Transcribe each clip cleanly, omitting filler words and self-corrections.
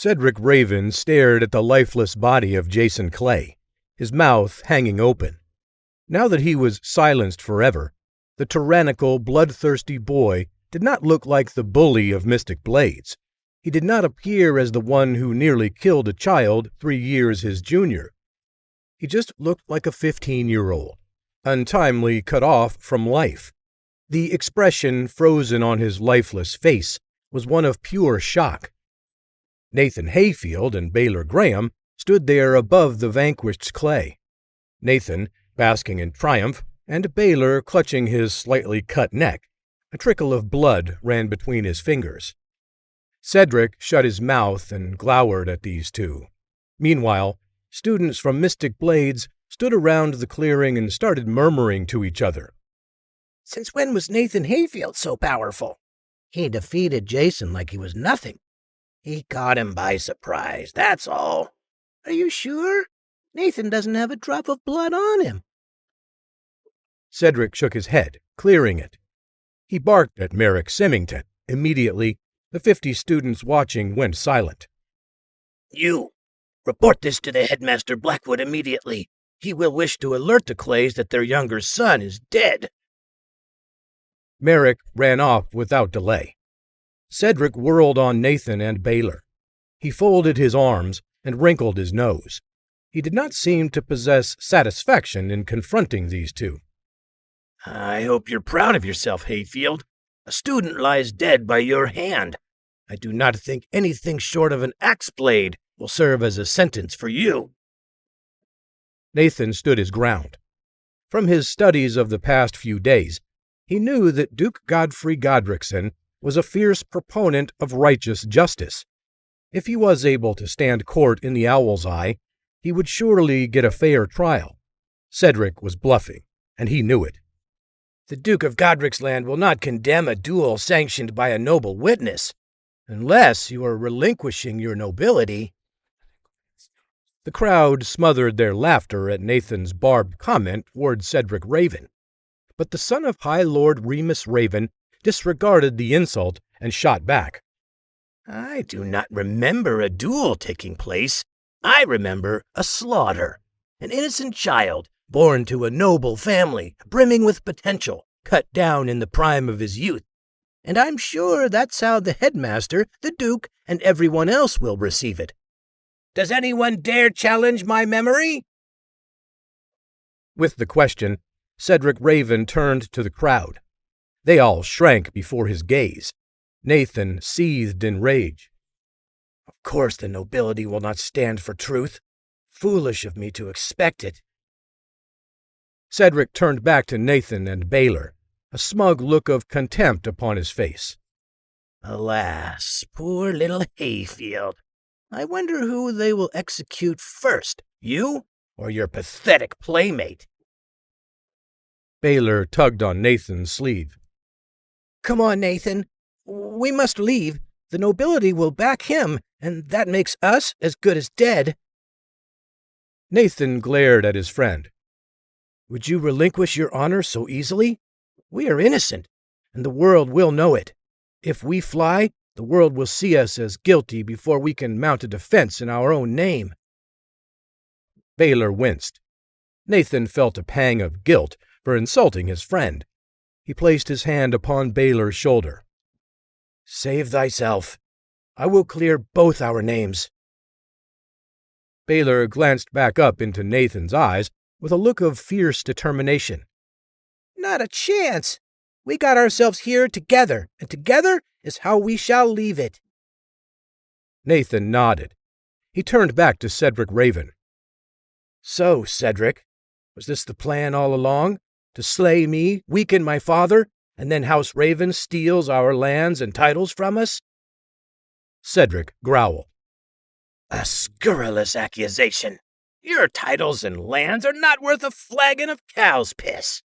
Cedric Raven stared at the lifeless body of Jason Clay, his mouth hanging open. Now that he was silenced forever, the tyrannical, bloodthirsty boy did not look like the bully of Mystic Blades. He did not appear as the one who nearly killed a child 3 years his junior. He just looked like a 15-year-old, untimely cut off from life. The expression frozen on his lifeless face was one of pure shock. Nathan Hayfield and Baylor Graham stood there above the vanquished Clay. Nathan, basking in triumph, and Baylor clutching his slightly cut neck. A trickle of blood ran between his fingers. Cedric shut his mouth and glowered at these two. Meanwhile, students from Mystic Blades stood around the clearing and started murmuring to each other. Since when was Nathan Hayfield so powerful? He defeated Jason like he was nothing. He caught him by surprise, that's all. Are you sure? Nathan doesn't have a drop of blood on him. Cedric shook his head, clearing it. He barked at Merrick Symington. Immediately, the 50 students watching went silent. You, report this to the headmaster Blackwood immediately. He will wish to alert the Clays that their younger son is dead. Merrick ran off without delay. Cedric whirled on Nathan and Baylor. He folded his arms and wrinkled his nose. He did not seem to possess satisfaction in confronting these two. I hope you're proud of yourself, Hayfield. A student lies dead by your hand. I do not think anything short of an axe blade will serve as a sentence for you. Nathan stood his ground. From his studies of the past few days, he knew that Duke Godfrey Godrickson was a fierce proponent of righteous justice. If he was able to stand court in the Owl's Eye, he would surely get a fair trial. Cedric was bluffing, and he knew it. The Duke of Godric's-Land will not condemn a duel sanctioned by a noble witness, unless you are relinquishing your nobility. The crowd smothered their laughter at Nathan's barbed comment toward Cedric Raven, but the son of High Lord Remus Raven disregarded the insult and shot back. I do not remember a duel taking place. I remember a slaughter. An innocent child, born to a noble family, brimming with potential, cut down in the prime of his youth. And I'm sure that's how the headmaster, the Duke, and everyone else will receive it. Does anyone dare challenge my memory? With the question, Cedric Raven turned to the crowd. They all shrank before his gaze. Nathan seethed in rage. Of course the nobility will not stand for truth. Foolish of me to expect it. Cedric turned back to Nathan and Baylor, a smug look of contempt upon his face. Alas, poor little Hayfield. I wonder who they will execute first, you or your pathetic playmate? Baylor tugged on Nathan's sleeve. Come on, Nathan. We must leave. The nobility will back him, and that makes us as good as dead. Nathan glared at his friend. Would you relinquish your honor so easily? We are innocent, and the world will know it. If we fly, the world will see us as guilty before we can mount a defense in our own name. Baylor winced. Nathan felt a pang of guilt for insulting his friend. He placed his hand upon Baylor's shoulder. Save thyself. I will clear both our names. Baylor glanced back up into Nathan's eyes with a look of fierce determination. Not a chance. We got ourselves here together, and together is how we shall leave it. Nathan nodded. He turned back to Cedric Raven. So, Cedric, was this the plan all along? To slay me, weaken my father, and then House Raven steals our lands and titles from us? Cedric growled. A scurrilous accusation. Your titles and lands are not worth a flagon of cow's piss.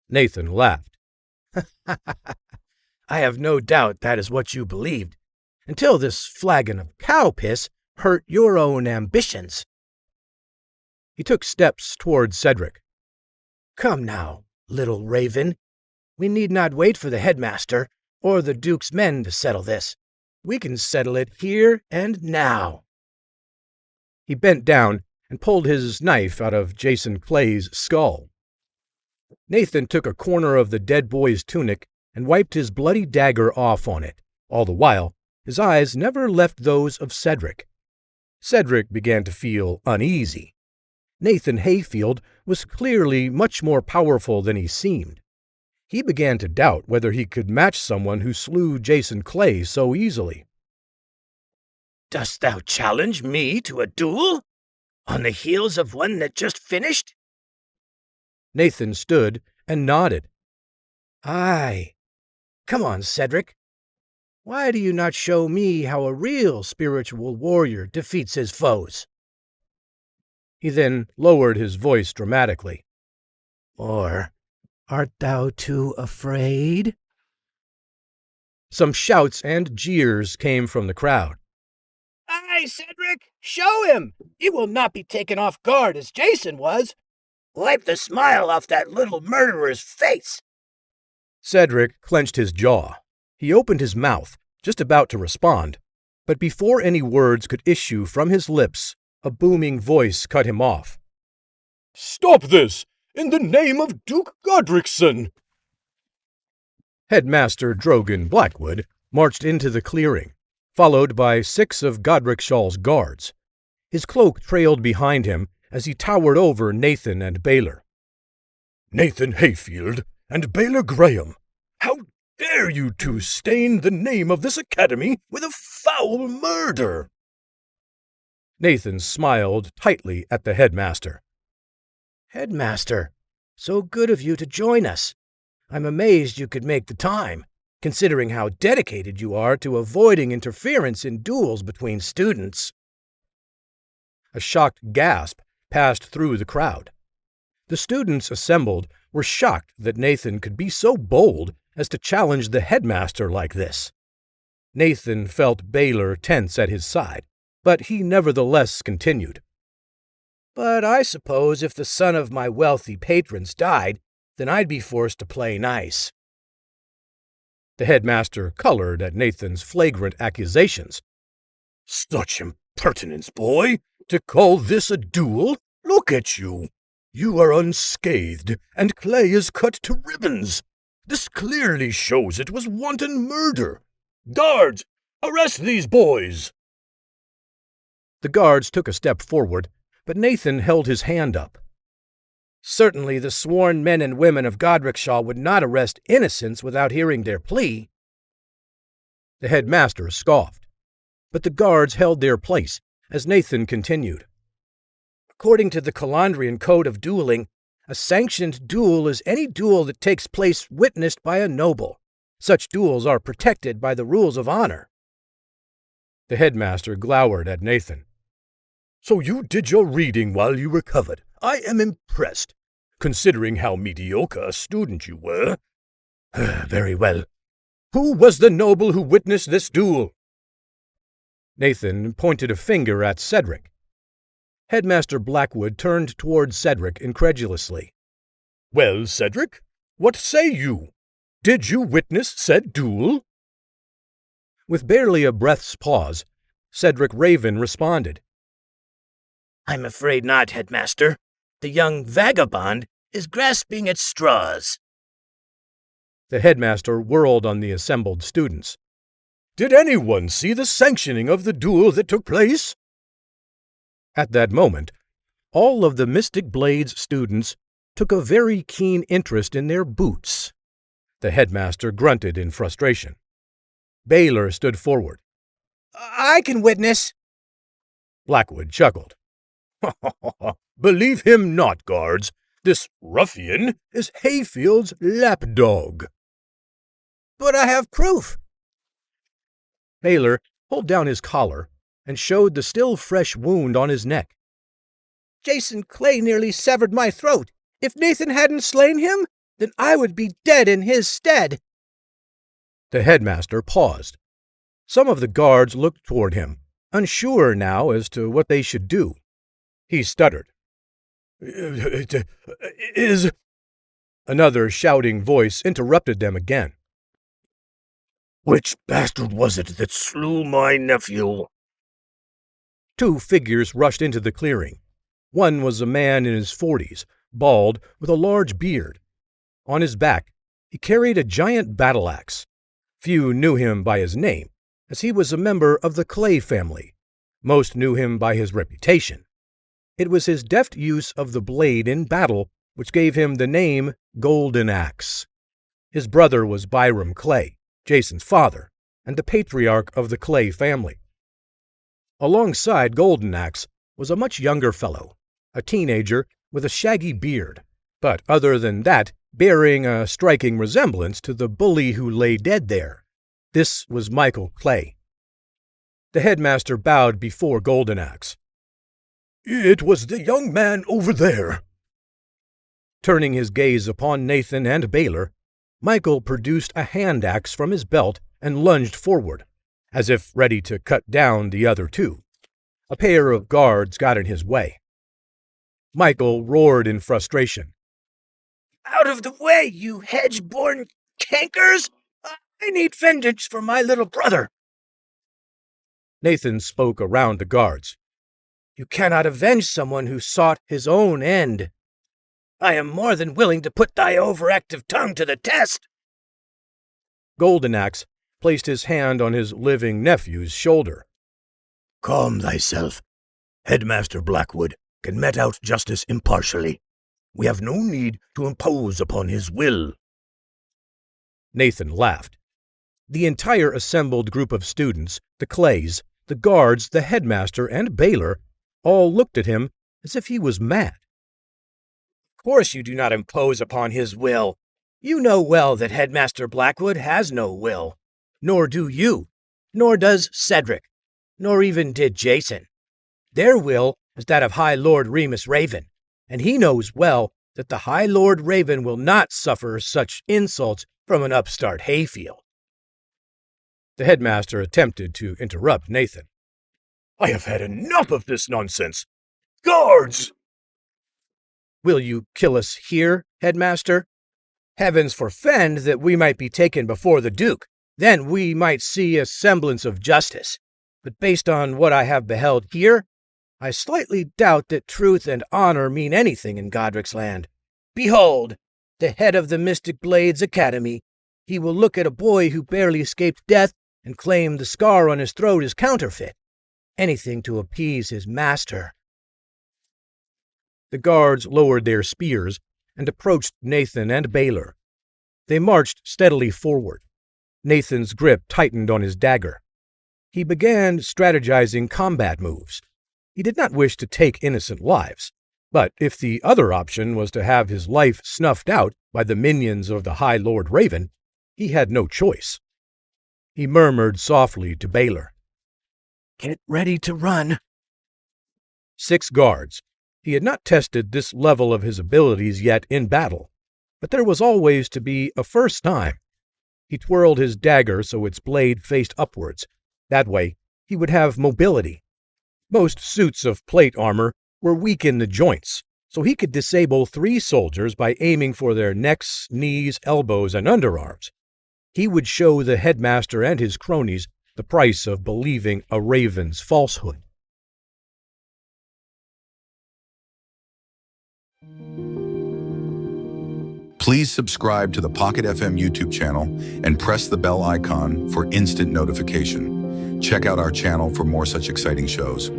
Nathan laughed. I have no doubt that is what you believed, until this flagon of cow piss hurt your own ambitions. He took steps toward Cedric. Come now, little Raven. We need not wait for the headmaster or the Duke's men to settle this. We can settle it here and now." He bent down and pulled his knife out of Jason Clay's skull. Nathan took a corner of the dead boy's tunic and wiped his bloody dagger off on it. All the while, his eyes never left those of Cedric. Cedric began to feel uneasy. Nathan Hayfield was clearly much more powerful than he seemed. He began to doubt whether he could match someone who slew Jason Clay so easily. "Dost thou challenge me to a duel? On the heels of one that just finished?" Nathan stood and nodded. "Aye. Come on, Cedric. Why do you not show me how a real spiritual warrior defeats his foes?" He then lowered his voice dramatically. "Or art thou too afraid?" Some shouts and jeers came from the crowd. "Aye, Cedric! Show him! You will not be taken off guard as Jason was. Wipe the smile off that little murderer's face." Cedric clenched his jaw. He opened his mouth, just about to respond, but before any words could issue from his lips, a booming voice cut him off. "Stop this! In the name of Duke Godrickson!" Headmaster Drogan Blackwood marched into the clearing, followed by 6 of Godrickshaw's guards. His cloak trailed behind him as he towered over Nathan and Baylor. "Nathan Hayfield and Baylor Graham, how dare you two stain the name of this academy with a foul murder?" Nathan smiled tightly at the headmaster. "Headmaster, so good of you to join us. I'm amazed you could make the time, considering how dedicated you are to avoiding interference in duels between students." A shocked gasp passed through the crowd. The students assembled were shocked that Nathan could be so bold as to challenge the headmaster like this. Nathan felt Baylor tense at his side, but he nevertheless continued. "But I suppose if the son of my wealthy patrons died, then I'd be forced to play nice." The headmaster colored at Nathan's flagrant accusations. "Such impertinence, boy! To call this a duel? Look at you! You are unscathed, and Clay is cut to ribbons. This clearly shows it was wanton murder. Guards, arrest these boys!" The guards took a step forward, but Nathan held his hand up. "Certainly the sworn men and women of Godrickshaw would not arrest innocents without hearing their plea." The headmaster scoffed, but the guards held their place as Nathan continued. "According to the Calandrian Code of Dueling, a sanctioned duel is any duel that takes place witnessed by a noble. Such duels are protected by the rules of honor." The headmaster glowered at Nathan. "So you did your reading while you recovered. I am impressed, considering how mediocre a student you were. Very well. Who was the noble who witnessed this duel?" Nathan pointed a finger at Cedric. Headmaster Blackwood turned toward Cedric incredulously. "Well, Cedric, what say you? Did you witness said duel?" With barely a breath's pause, Cedric Raven responded. "I'm afraid not, Headmaster. The young vagabond is grasping at straws." The headmaster whirled on the assembled students. "Did anyone see the sanctioning of the duel that took place?" At that moment, all of the Mystic Blades students took a very keen interest in their boots. The headmaster grunted in frustration. Baylor stood forward. "I can witness." Blackwood chuckled. "Believe him not, guards. This ruffian is Hayfield's lapdog." "But I have proof." Baylor pulled down his collar and showed the still fresh wound on his neck. "Jason Clay nearly severed my throat. If Nathan hadn't slain him, then I would be dead in his stead." The headmaster paused. Some of the guards looked toward him, unsure now as to what they should do. He stuttered. "It is—" Another shouting voice interrupted them again. Which bastard was it that slew my nephew? Two figures rushed into the clearing. One was a man in his 40s, bald, with a large beard. On his back, he carried a giant battle axe. Few knew him by his name, as he was a member of the Clay family. Most knew him by his reputation. It was his deft use of the blade in battle which gave him the name Golden Axe. His brother was Byram Clay, Jason's father, and the patriarch of the Clay family. Alongside Golden Axe was a much younger fellow, a teenager with a shaggy beard, but other than that, bearing a striking resemblance to the bully who lay dead there. This was Michael Clay. The headmaster bowed before Golden Axe. It was the young man over there. Turning his gaze upon Nathan and Baylor, Michael produced a hand axe from his belt and lunged forward, as if ready to cut down the other two. A pair of guards got in his way. Michael roared in frustration. Out of the way, you hedge-born cankers! I need vengeance for my little brother. Nathan spoke around the guards. You cannot avenge someone who sought his own end. I am more than willing to put thy overactive tongue to the test. Golden Axe placed his hand on his living nephew's shoulder. Calm thyself. Headmaster Blackwood can mete out justice impartially. We have no need to impose upon his will. Nathan laughed. The entire assembled group of students, the Clays, the guards, the headmaster, and Baylor, all looked at him as if he was mad. Of course you do not impose upon his will. You know well that Headmaster Blackwood has no will. Nor do you. Nor does Cedric. Nor even did Jason. Their will is that of High Lord Remus Raven, and he knows well that the High Lord Raven will not suffer such insults from an upstart Hayfield. The headmaster attempted to interrupt Nathan. I have had enough of this nonsense. Guards! Will you kill us here, headmaster? Heavens forfend that we might be taken before the Duke. Then we might see a semblance of justice. But based on what I have beheld here, I slightly doubt that truth and honor mean anything in Godric's land. Behold, the head of the Mystic Blades Academy. He will look at a boy who barely escaped death and claim the scar on his throat is counterfeit. Anything to appease his master. The guards lowered their spears and approached Nathan and Baylor. They marched steadily forward. Nathan's grip tightened on his dagger. He began strategizing combat moves. He did not wish to take innocent lives, but if the other option was to have his life snuffed out by the minions of the High Lord Raven, he had no choice. He murmured softly to Baylor, Get ready to run. 6 guards. He had not tested this level of his abilities yet in battle, but there was always to be a first time. He twirled his dagger so its blade faced upwards. That way, he would have mobility. Most suits of plate armor were weak in the joints, so he could disable 3 soldiers by aiming for their necks, knees, elbows, and underarms. He would show the headmaster and his cronies the price of believing a raven's falsehood. Please subscribe to the Pocket FM YouTube channel and press the bell icon for instant notification. Check out our channel for more such exciting shows.